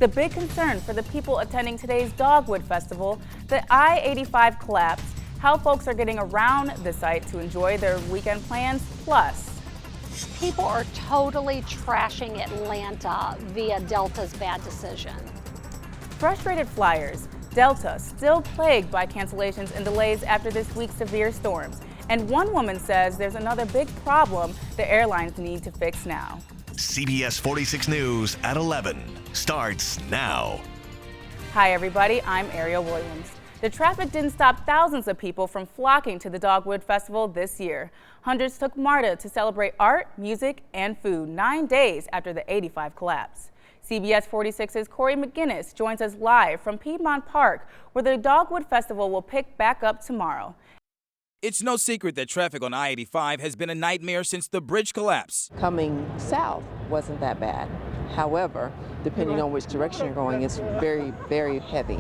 The big concern for the people attending today's Dogwood Festival, the I-85 collapse, how folks are getting around the site to enjoy their weekend plans, plus people are totally trashing Atlanta via Delta's bad decision. frustrated flyers. Delta still plagued by cancellations and delays after this week's severe storms. And one woman says there's another big problem the airlines need to fix now. CBS 46 News at 11 starts now. Hi everybody, I'm Arielle Williams. The traffic didn't stop thousands of people from flocking to the Dogwood Festival this year. Hundreds took MARTA to celebrate art, music, and food 9 days after the 85 collapse. CBS 46's Corey McGinnis joins us live from Piedmont Park, where the Dogwood Festival will pick back up tomorrow. It's no secret that traffic on I-85 has been a nightmare since the bridge collapse. Coming south wasn't that bad. However, depending on which direction you're going, it's very, very heavy.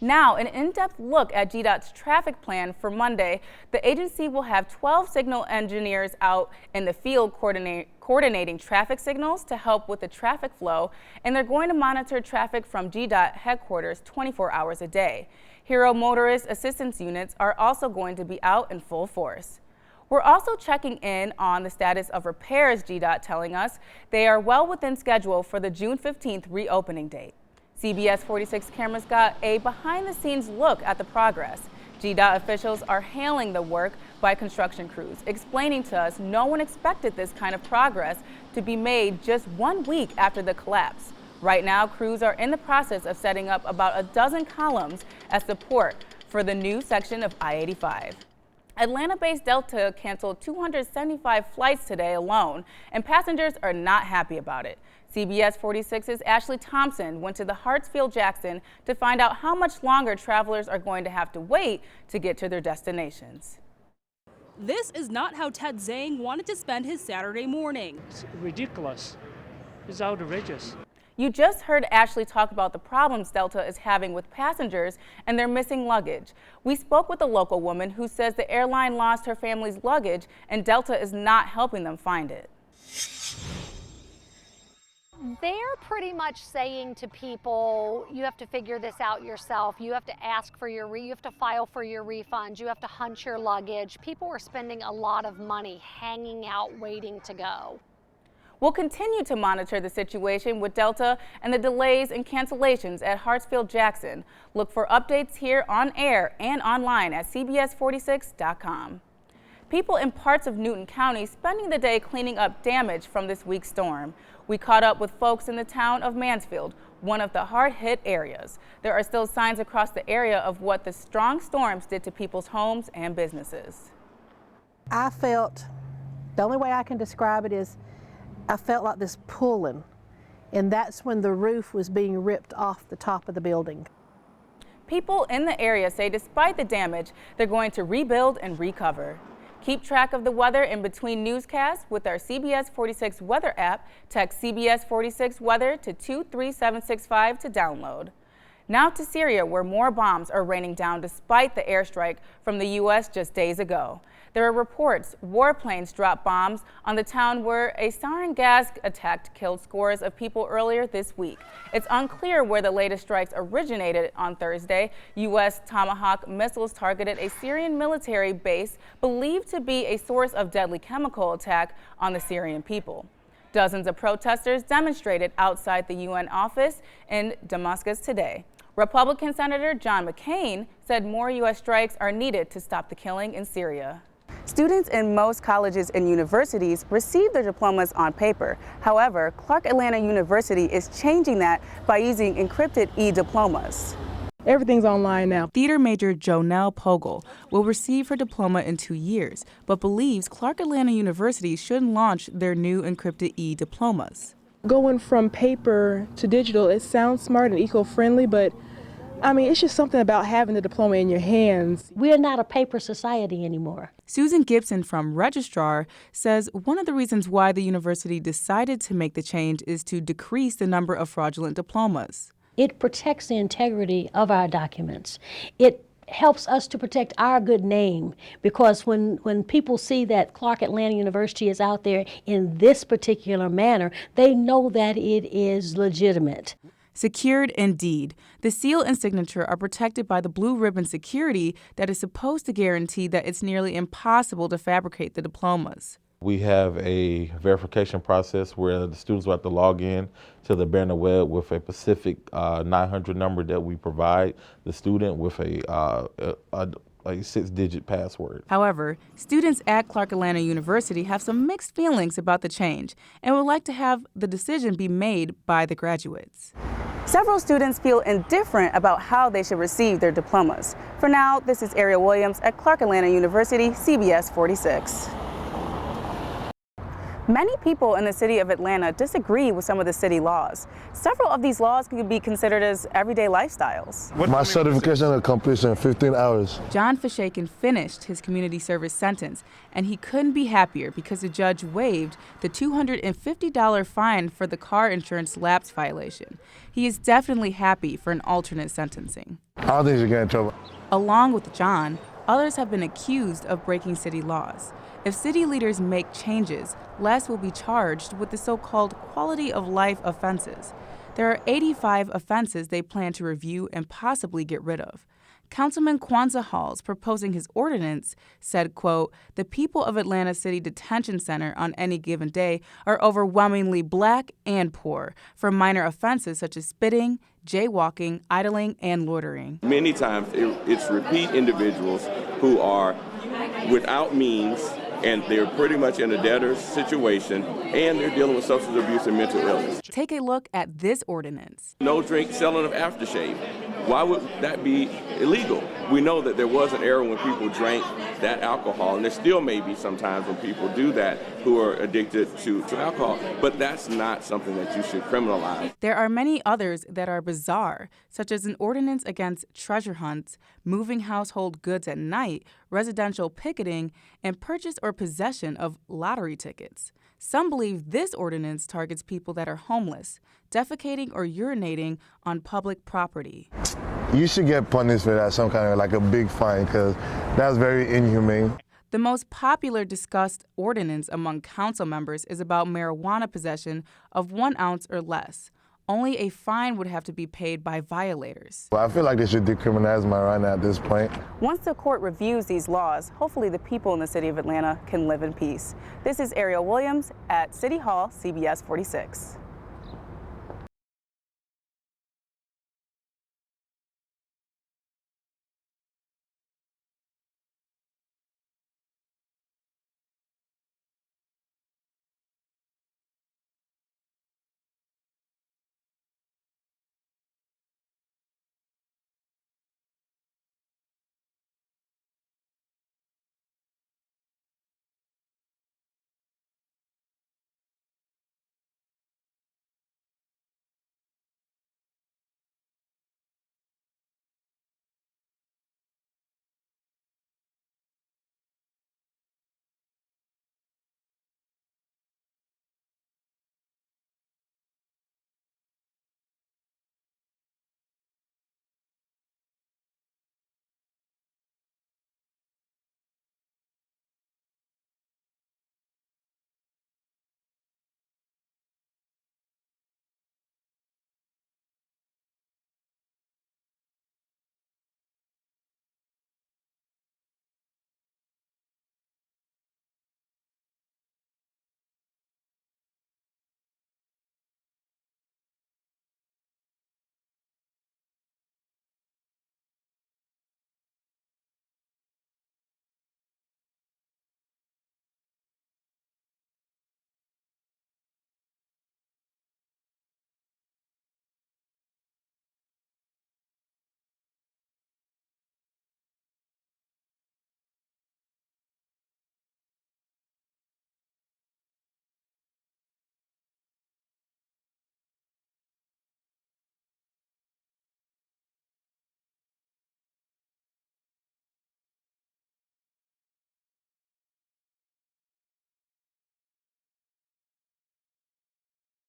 Now, an in-depth look at GDOT's traffic plan for Monday. The agency will have 12 signal engineers out in the field coordinating traffic signals to help with the traffic flow, and they're going to monitor traffic from GDOT headquarters 24 hours a day. Hero motorist assistance units are also going to be out in full force. We're also checking in on the status of repairs, GDOT telling us they are well within schedule for the June 15th reopening date. CBS 46 cameras got a behind-the-scenes look at the progress. GDOT officials are hailing the work by construction crews, explaining to us no one expected this kind of progress to be made just 1 week after the collapse. Right now, crews are in the process of setting up about a dozen columns as support for the new section of I-85. Atlanta-based Delta canceled 275 flights today alone, and passengers are not happy about it. CBS 46's Ashley Thompson went to the Hartsfield-Jackson to find out how much longer travelers are going to have to wait to get to their destinations. This is not how Ted Zhang wanted to spend his Saturday morning. It's ridiculous. It's outrageous. You just heard Ashley talk about the problems Delta is having with passengers and their missing luggage. We spoke with a local woman who says the airline lost her family's luggage and Delta is not helping them find it. They're pretty much saying to people, you have to figure this out yourself. You have to ask for you have to file for your refunds. You have to hunt your luggage. People are spending a lot of money hanging out, waiting to go. We'll continue to monitor the situation with Delta and the delays and cancellations at Hartsfield-Jackson. Look for updates here on air and online at CBS46.com. People in parts of Newton County spending the day cleaning up damage from this week's storm. We caught up with folks in the town of Mansfield, one of the hard-hit areas. There are still signs across the area of what the strong storms did to people's homes and businesses. I felt, the only way I can describe it is, I felt like this pulling, and that's when the roof was being ripped off the top of the building. People in the area say despite the damage, they're going to rebuild and recover. Keep track of the weather in between newscasts with our CBS 46 weather app. Text CBS 46 weather to 23765 to download. Now to Syria, where more bombs are raining down despite the airstrike from the U.S. just days ago. There are reports warplanes dropped bombs on the town where a sarin gas attack killed scores of people earlier this week. It's unclear where the latest strikes originated on Thursday. U.S. Tomahawk missiles targeted a Syrian military base believed to be a source of deadly chemical attack on the Syrian people. Dozens of protesters demonstrated outside the UN office in Damascus today. Republican Senator John McCain said more U.S. strikes are needed to stop the killing in Syria. Students in most colleges and universities receive their diplomas on paper. However, Clark Atlanta University is changing that by using encrypted e-diplomas. Everything's online now. Theater major Jonelle Pogel will receive her diploma in 2 years, but believes Clark Atlanta University should launch their new encrypted e-diplomas. Going from paper to digital, it sounds smart and eco-friendly, but I mean, it's just something about having the diploma in your hands. We're not a paper society anymore. Susan Gibson from Registrar says one of the reasons why the university decided to make the change is to decrease the number of fraudulent diplomas. It protects the integrity of our documents. It helps us to protect our good name, because when people see that Clark Atlanta University is out there in this particular manner, they know that it is legitimate. Secured indeed. The seal and signature are protected by the blue ribbon security that is supposed to guarantee that it's nearly impossible to fabricate the diplomas. We have a verification process where the students will have to log in to the Banner Web with a specific 900 number that we provide the student with a 6-digit password. However, students at Clark Atlanta University have some mixed feelings about the change and would like to have the decision be made by the graduates. Several students feel indifferent about how they should receive their diplomas. For now, this is Arielle Williams at Clark Atlanta University, CBS 46. Many people in the city of Atlanta disagree with some of the city laws. Several of these laws can be considered as everyday lifestyles. My certification is completion in 15 hours. John Fishaken finished his community service sentence, and he couldn't be happier because the judge waived the $250 fine for the car insurance lapse violation. He is definitely happy for an alternate sentencing. I don't think you should get in trouble. Along with John, others have been accused of breaking city laws. If city leaders make changes, less will be charged with the so-called quality of life offenses. There are 85 offenses they plan to review and possibly get rid of. Councilman Kwanzaa Halls, proposing his ordinance, said, quote, "The people of Atlanta City Detention Center on any given day are overwhelmingly black and poor for minor offenses such as spitting, jaywalking, idling, and loitering." Many times it's repeat individuals who are without means, and they're pretty much in a debtor's situation, and they're dealing with substance abuse and mental illness. Take a look at this ordinance. No drink selling of aftershave. Why would that be illegal? We know that there was an era when people drank that alcohol, and there still may be sometimes when people do that who are addicted to alcohol, but that's not something that you should criminalize. There are many others that are bizarre, such as an ordinance against treasure hunts, moving household goods at night, residential picketing, and purchase or possession of lottery tickets. Some believe this ordinance targets people that are homeless, defecating or urinating on public property. You should get punished for that, some kind of like a big fine, because that's very inhumane. The most popular discussed ordinance among council members is about marijuana possession of 1 ounce or less. Only a fine would have to be paid by violators. Well, I feel like they should decriminalize marijuana at this point. Once the court reviews these laws, hopefully the people in the city of Atlanta can live in peace. This is Arielle Williams at City Hall, CBS 46.